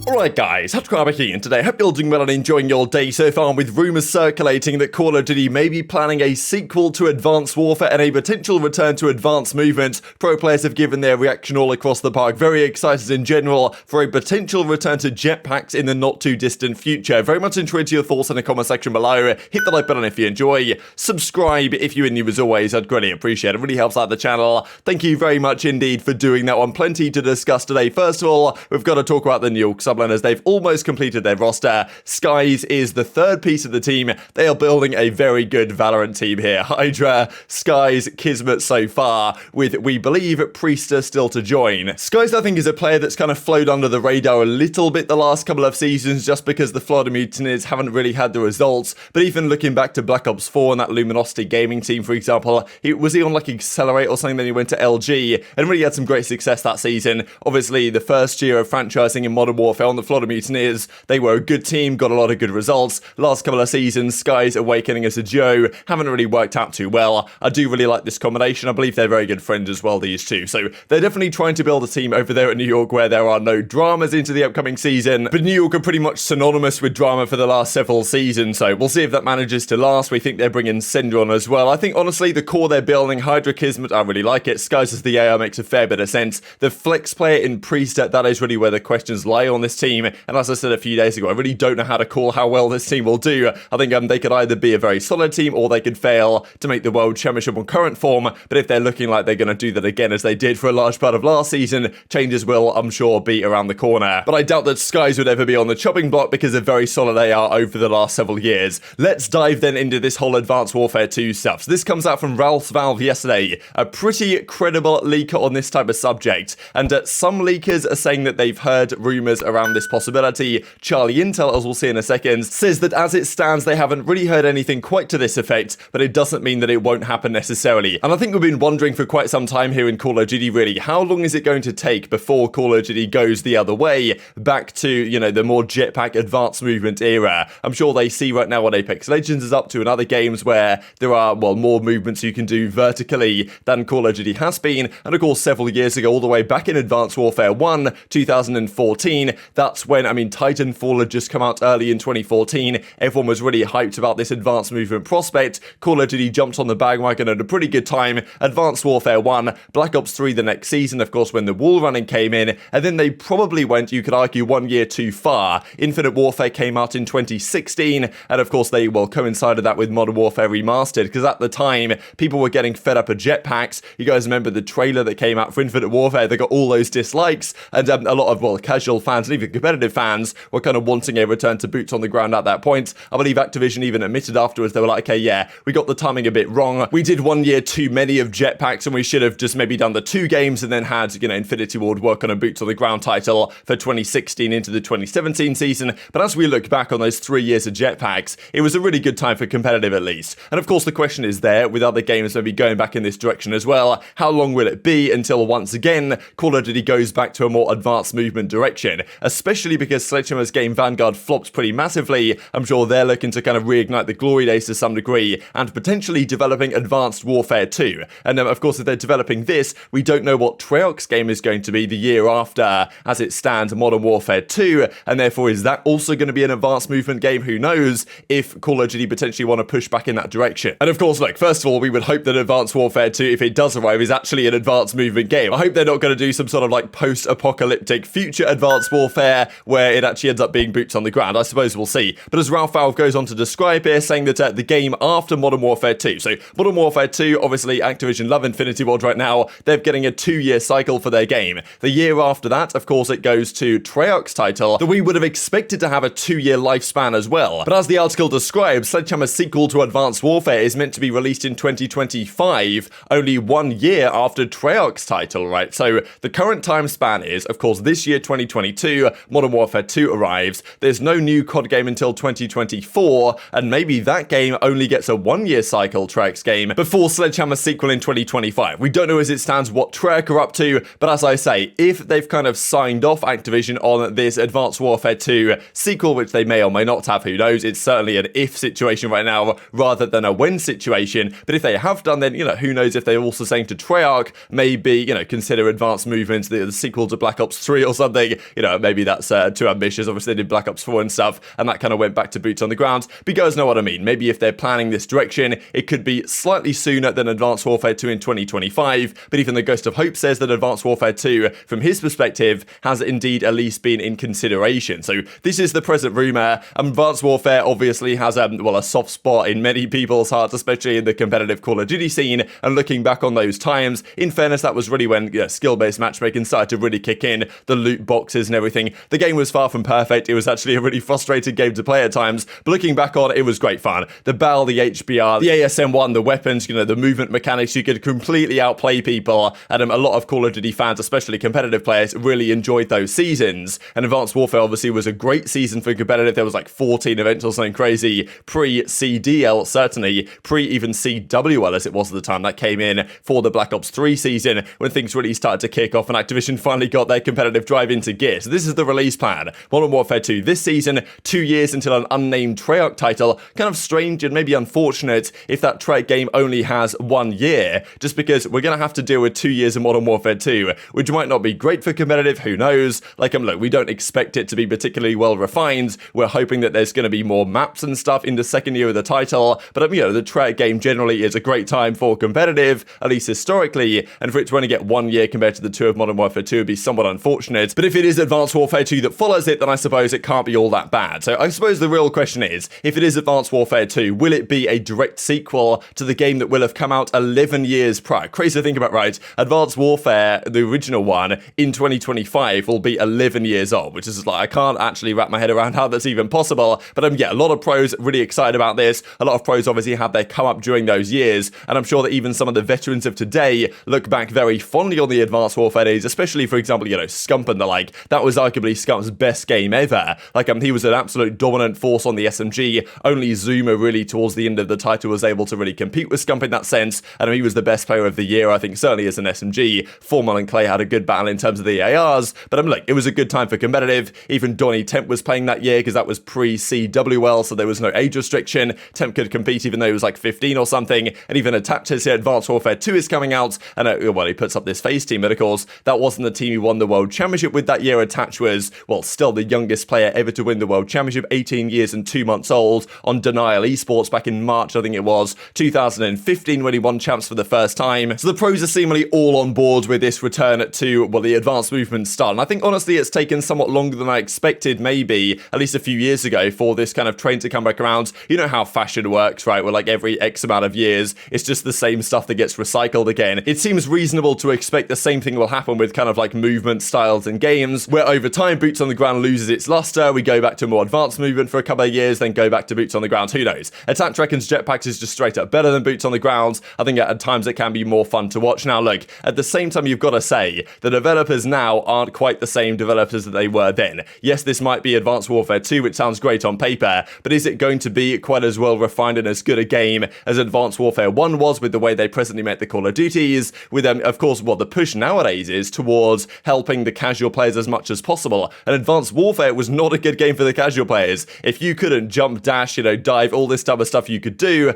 Alright guys, TacticalRab here, and today I hope you're all doing well and enjoying your day so far, with rumours circulating that Call of Duty may be planning a sequel to Advanced Warfare and a potential return to Advanced Movement. Pro players have given their reaction all across the park, very excited in general for a potential return to Jetpacks in the not too distant future. Very much intrigued to your thoughts in the comment section below. Hit the like button if you enjoy, subscribe if you're new as always, I'd greatly appreciate it, really helps out the channel. Thank you very much indeed for doing that one. Plenty to discuss today. First of all, we've got to talk about the New York subliners. They've almost completed their roster. Skyz is the third piece of the team. They are building a very good Valorant team here. Hydra, Skyz, Kismet so far, with, we believe, Priestess still to join. Skyz, I think, is a player that's kind of flowed under the radar a little bit the last couple of seasons, just because the Florida Mutineers haven't really had the results. But even looking back to Black Ops 4 and that Luminosity gaming team, for example, was he on like Accelerate or something? Then he went to LG and really had some great success that season. Obviously, the first year of franchising in Modern Warfare on the Florida Mutineers, they were a good team, got a lot of good results. Last couple of seasons, Skyz awakening as a duo haven't really worked out too well. I do really like this combination. I believe they're very good friends as well, these two. So they're definitely trying to build a team over there at New York where there are no dramas into the upcoming season. But New York are pretty much synonymous with drama for the last several seasons, so we'll see if that manages to last. We think they're bringing Cinder on as well. I think, honestly, the core they're building, Hydra, Kismet, I really like it. Skyz as the AR makes a fair bit of sense. The flex player in Priest, that is really where the questions lie on this team. And as I said a few days ago, I really don't know how to call how well this team will do. I think they could either be a very solid team or they could fail to make the World Championship on current form. But if they're looking like they're going to do that again as they did for a large part of last season, changes will, I'm sure, be around the corner. But I doubt that Skyz would ever be on the chopping block because of very solid they are over the last several years. Let's dive then into this whole Advanced Warfare 2 stuff. So this comes out from Ralph's Valve yesterday, a pretty credible leaker on this type of subject. And some leakers are saying that they've heard rumours around this possibility. Charlie Intel, as we'll see in a second, says that as it stands, they haven't really heard anything quite to this effect, but it doesn't mean that it won't happen necessarily. And I think we've been wondering for quite some time here in Call of Duty, really, how long is it going to take before Call of Duty goes the other way, back to, you know, the more jetpack advanced movement era? I'm sure they see right now what Apex Legends is up to and other games where there are, well, more movements you can do vertically than Call of Duty has been. And of course, several years ago, all the way back in Advanced Warfare 1, 2014, that's when, I mean, Titanfall had just come out early in 2014. Everyone was really hyped about this advanced movement prospect. Call of Duty jumped on the bandwagon at a pretty good time. Advanced Warfare 1, Black Ops 3 the next season, of course, when the wall running came in, and then they probably went, you could argue, 1 year too far. Infinite Warfare came out in 2016, and of course they, well, coincided that with Modern Warfare Remastered, because at the time, people were getting fed up of jetpacks. You guys remember the trailer that came out for Infinite Warfare? They got all those dislikes, and a lot of, well, casual fans and even competitive fans were kind of wanting a return to boots on the ground at that point. I believe Activision even admitted afterwards, they were like, okay, yeah, we got the timing a bit wrong. We did 1 year too many of jetpacks, and we should have just maybe done the 2 games and then had, you know, Infinity Ward work on a boots on the ground title for 2016 into the 2017 season. But as we look back on those 3 years of jetpacks, it was a really good time for competitive, at least. And of course, the question is there, with other games maybe going back in this direction as well, how long will it be until once again Call of Duty goes back to a more advanced movement direction? Especially because Sledgehammer's game Vanguard flopped pretty massively. I'm sure they're looking to kind of reignite the glory days to some degree and potentially developing Advanced Warfare 2. And of course, if they're developing this, we don't know what Treyarch's game is going to be the year after. As it stands, Modern Warfare 2, and therefore is that also going to be an advanced movement game? Who knows if Call of Duty potentially want to push back in that direction. And of course, look, first of all, we would hope that Advanced Warfare 2, if it does arrive, is actually an advanced movement game. I hope they're not going to do some sort of like post-apocalyptic future Advanced Warfare where it actually ends up being boots on the ground. I suppose we'll see. But as Ralph Valve goes on to describe here, saying that the game after Modern Warfare 2, so Modern Warfare 2, obviously Activision love Infinity Ward right now, they're getting a 2-year cycle for their game. The year after that, of course, it goes to Treyarch's title that we would have expected to have a 2-year lifespan as well. But as the article describes, Sledgehammer's sequel to Advanced Warfare is meant to be released in 2025, only 1 year after Treyarch's title, right? So the current time span is, of course, this year 2022, Modern Warfare 2 arrives. There's no new COD game until 2024, and maybe that game only gets a 1-year cycle, Treyarch's game, before Sledgehammer's sequel in 2025. We don't know as it stands what Treyarch are up to, but as I say, if they've kind of signed off Activision on this Advanced Warfare 2 sequel, which they may or may not have, who knows, it's certainly an if situation right now rather than a when situation. But if they have done, then, you know, who knows if they're also saying to Treyarch, maybe, you know, consider Advanced Movement, the sequel to Black Ops 3 or something, you know, maybe that's too ambitious. Obviously, they did Black Ops 4 and stuff, and that kind of went back to boots on the ground. But you guys know what I mean. Maybe if they're planning this direction, it could be slightly sooner than Advanced Warfare 2 in 2025. But even the Ghost of Hope says that Advanced Warfare 2, from his perspective, has indeed at least been in consideration. So this is the present rumor. Advanced Warfare obviously has a soft spot in many people's hearts, especially in the competitive Call of Duty scene. And looking back on those times, in fairness, that was really when skill-based matchmaking started to really kick in, the loot boxes and everything. The game was far from perfect. It was actually a really frustrating game to play at times, but looking back on it, it was great fun. The BAL, the HBR, the ASM1, the weapons, the movement mechanics, you could completely outplay people, and a lot of Call of Duty fans, especially competitive players, really enjoyed those seasons. And Advanced Warfare obviously was a great season for competitive. There was like 14 events or something crazy, pre-CDL, certainly, pre-even CWL as it was at the time. That came in for the Black Ops 3 season when things really started to kick off and Activision finally got their competitive drive into gear. So this is the release plan. Modern Warfare 2 this season, 2 years until an unnamed Treyarch title. Kind of strange and maybe unfortunate if that Treyarch game only has 1 year, just because we're going to have to deal with 2 years of Modern Warfare 2, which might not be great for competitive, who knows? Look, we don't expect it to be particularly well refined. We're hoping that there's going to be more maps and stuff in the second year of the title, but the Treyarch game generally is a great time for competitive, at least historically, and for it to only get 1 year compared to the 2 of Modern Warfare 2 would be somewhat unfortunate. But if it is Advanced Warfare 2 that follows it, then I suppose it can't be all that bad. So I suppose the real question is, if it is Advanced Warfare 2, will it be a direct sequel to the game that will have come out 11 years prior? Crazy to think about, right? Advanced Warfare, the original one, in 2025 will be 11 years old, which is I can't actually wrap my head around how that's even possible. But a lot of pros really excited about this. A lot of pros obviously had their come up during those years, and I'm sure that even some of the veterans of today look back very fondly on the Advanced Warfare days, especially, for example, Scump and the like. That was arguably Scump's best game ever. He was an absolute dominant force on the SMG. Only Zuma really towards the end of the title was able to really compete with Scump in that sense, and he was the best player of the year, I think, certainly as an SMG. Formal and Clay had a good battle in terms of the ARs, but look, it was a good time for competitive. Even Donnie Temp was playing that year because that was pre-CWL, so there was no age restriction. Temp could compete even though he was 15 or something, and even Tactics here, Advanced Warfare 2 is coming out, and he puts up this FaZe team, but of course, that wasn't the team he won the World Championship with that year. Attach was, still the youngest player ever to win the World Championship, 18 years and 2 months old, on Denial Esports back in March, I think it was, 2015, when he won champs for the first time. So the pros are seemingly all on board with this return to, the advanced movement style. And I think, honestly, it's taken somewhat longer than I expected, maybe, at least a few years ago, for this kind of trend to come back around. You know how fashion works, right? Where, every X amount of years, it's just the same stuff that gets recycled again. It seems reasonable to expect the same thing will happen with kind of movement styles in games, where over time, boots on the ground loses its luster, we go back to more advanced movement for a couple of years, then go back to boots on the ground. Who knows? Attack reckons Jetpacks is just straight up better than boots on the ground. I think at times it can be more fun to watch. Now, look, at the same time, you've got to say the developers now aren't quite the same developers that they were then. Yes, this might be Advanced Warfare 2, which sounds great on paper, but is it going to be quite as well refined and as good a game as Advanced Warfare 1 was, with the way they presently make the Call of Duties? With them, of course, what the push nowadays is towards helping the casual players as much as possible. And Advanced Warfare was not a good game for the casual players. If you couldn't jump, dash, dive, all this type of stuff you could do,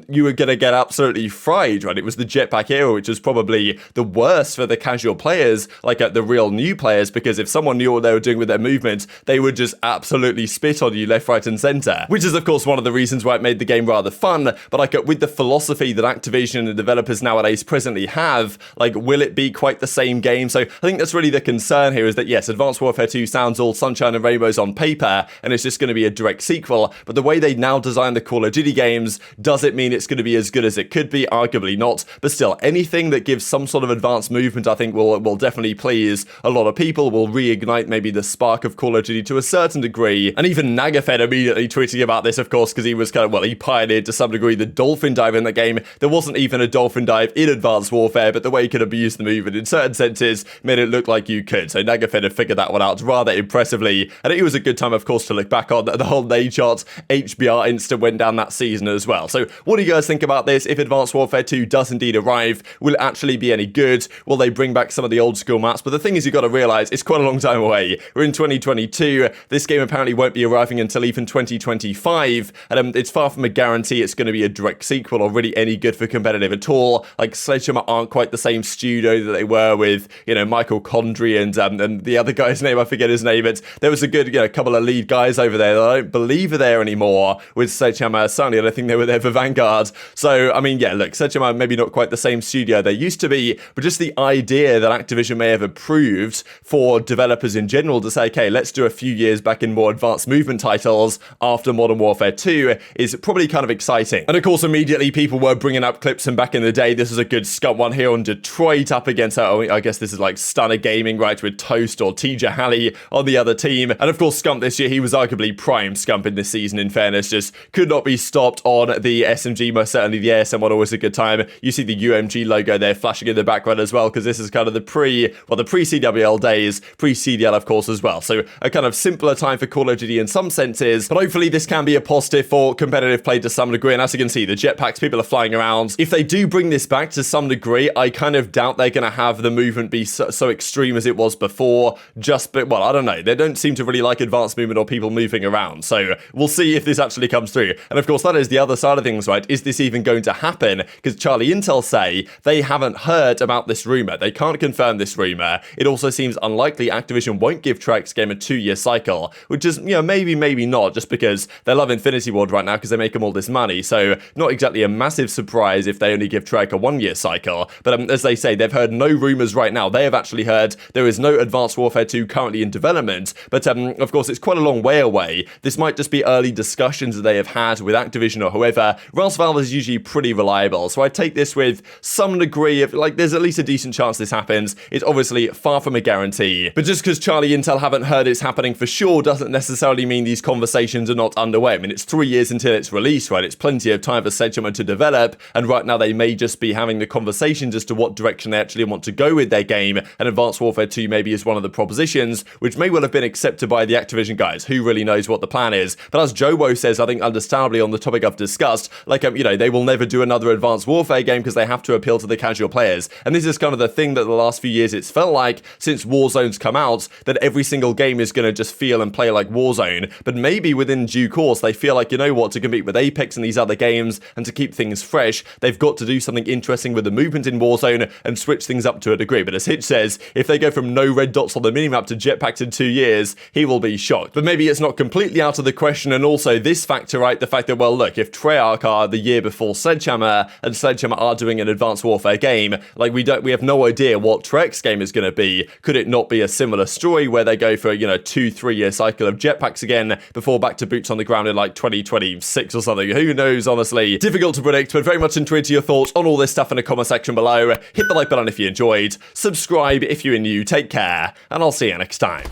you were gonna get absolutely fried, right? It was the jetpack era, which was probably the worst for the casual players, the real new players, because if someone knew what they were doing with their movements, they would just absolutely spit on you left, right, and center. Which is, of course, one of the reasons why it made the game rather fun. But with the philosophy that Activision and the developers nowadays presently have, will it be quite the same game? So I think that's really the concern here, is that yes, Advanced Warfare 2 sounds all sunshine and rainbows on paper, and it's just going to be a direct sequel, but the way they now design the Call of Duty games, does it mean it's going to be as good as it could be? Arguably not, but still, anything that gives some sort of advanced movement, I think will definitely please a lot of people, will reignite maybe the spark of Call of Duty to a certain degree. And even Nagafed immediately tweeting about this, of course, because he was he pioneered to some degree the dolphin dive in the game. There wasn't even a dolphin dive in Advanced Warfare, but the way you could abuse the movement in certain senses made it look like you could. So Nagafed had figured that one out rather impressively, and it was a good time, of course, to look back on. The whole Nadeshot HBR instant went down that season as well. So what do you guys think about this? If Advanced Warfare 2 does indeed arrive, will it actually be any good? Will they bring back some of the old school maps? But the thing is, you've got to realize it's quite a long time away. We're in 2022. This game apparently won't be arriving until even 2025, and it's far from a guarantee it's going to be a direct sequel or really any good for competitive at all. Sledgehammer aren't quite the same studio that they were with, Michael Condrey and the other guy's name, I forget his name. There was a good, couple of lead guys over there that I don't believe are there anymore with Sledgehammer, Sunny, and I think they were there for Vanguard. So, I mean, yeah, look, Sledgehammer maybe not quite the same studio they used to be, but just the idea that Activision may have approved for developers in general to say, okay, let's do a few years back in more advanced movement titles after Modern Warfare 2 is probably kind of exciting. And of course, immediately people were bringing up clips from back in the day. This is a good Scump one here on Detroit up against, I guess this is like Stunner Gaming, right, with Toast or TJ Halley on the other team. And of course, Scump this year, he was arguably prime Scump in this season, in fairness, just could not be stopped on the SMG, most certainly the ASM one, always a good time. You see the UMG logo there flashing in the background as well, because this is kind of the pre-CWL days, pre-CDL of course as well. So a kind of simpler time for Call of Duty in some senses, but hopefully this can be a positive for competitive play to some degree. And as you can see, the Jetpacks, people are flying around. If they do bring this back to some degree, I kind of doubt they're going to have the movement be so extreme as it was before. Well, I don't know. They don't seem to really like advanced movement or people moving around. So we'll see if this actually comes through. And of course, that is the other side of things, right? Is this even going to happen? Because Charlie Intel say they haven't heard about this rumor. They can't confirm this rumor. It also seems unlikely Activision won't give Treyarch's game a 2-year cycle, which is, maybe not, just because they love Infinity Ward right now because they make them all this money. So not exactly a massive surprise if they only give Treyarch a 1-year cycle. But as they say, they've heard no rumors right now. They have actually heard there is no Advanced Warfare 2 currently in development. But of course, it's quite a long way away. This might just be early discussions that they have had with Activision or whoever. Else Valve is usually pretty reliable. So I take this with some degree of, there's at least a decent chance this happens. It's obviously far from a guarantee. But just because Charlie Intel haven't heard it's happening for sure doesn't necessarily mean these conversations are not underway. I mean, it's 3 years until it's released, right? It's plenty of time for Sledgehammer to develop, and right now they may just be having the conversations as to what direction they actually want to go with their game, and Advanced Warfare 2 maybe is one of the propositions, which may well have been accepted by the Activision guys. Who really knows what the plan is? But as Jowo says, I think understandably on the topic I've discussed, they will never do another Advanced Warfare game because they have to appeal to the casual players. And this is kind of the thing that the last few years it's felt like since Warzone's come out, that every single game is going to just feel and play like Warzone. But maybe within due course, they feel like, to compete with Apex and these other games and to keep things fresh, they've got to do something interesting with the movement in Warzone and switch things up to a degree. But as Hitch says, if they go from no red dots on the minimap to Jetpacks in 2 years, he will be shocked. But maybe it's not completely out of the question. And also this factor, right? The fact that, well, look, if Treyarch are the year before Sledgehammer and Sledgehammer are doing an Advanced Warfare game, we have no idea what Treyarch's game is going to be. Could it not be a similar story where they go for, 2-3 year cycle of Jetpacks again before back to boots on the ground in 2026 or something? Who knows, honestly. Difficult to predict, but very much intrigued your thoughts on all this stuff in the comment section below. Hit the like button if you enjoyed. Subscribe if you're new. Take care, and I'll see you next time.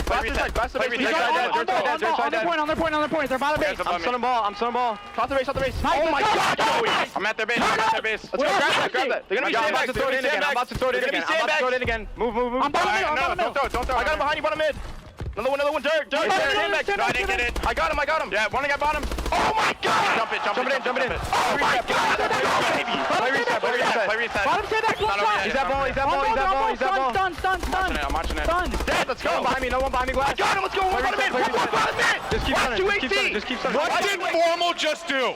On their point. They're by the base. I'm stunning ball. Shot the race. Oh my god, Joey. I'm at their base. Let's go, grab that. They're gonna be sandbags. I'm about to throw it in again. Move. I'm bottom mid. Don't throw. I got him behind you, bottom mid. Another one, dirt. No, I didn't get it. I got him. Yeah, one got bottom. Oh my god! Jump it. Oh my god! Play reset. Bottom sandbags, one shot. He's that ball. Done. I'm watching it. Done. Dead, let's go. No one behind me, glass. I got him, let's go. One bottom mid. Just keep running. What did Formal just do?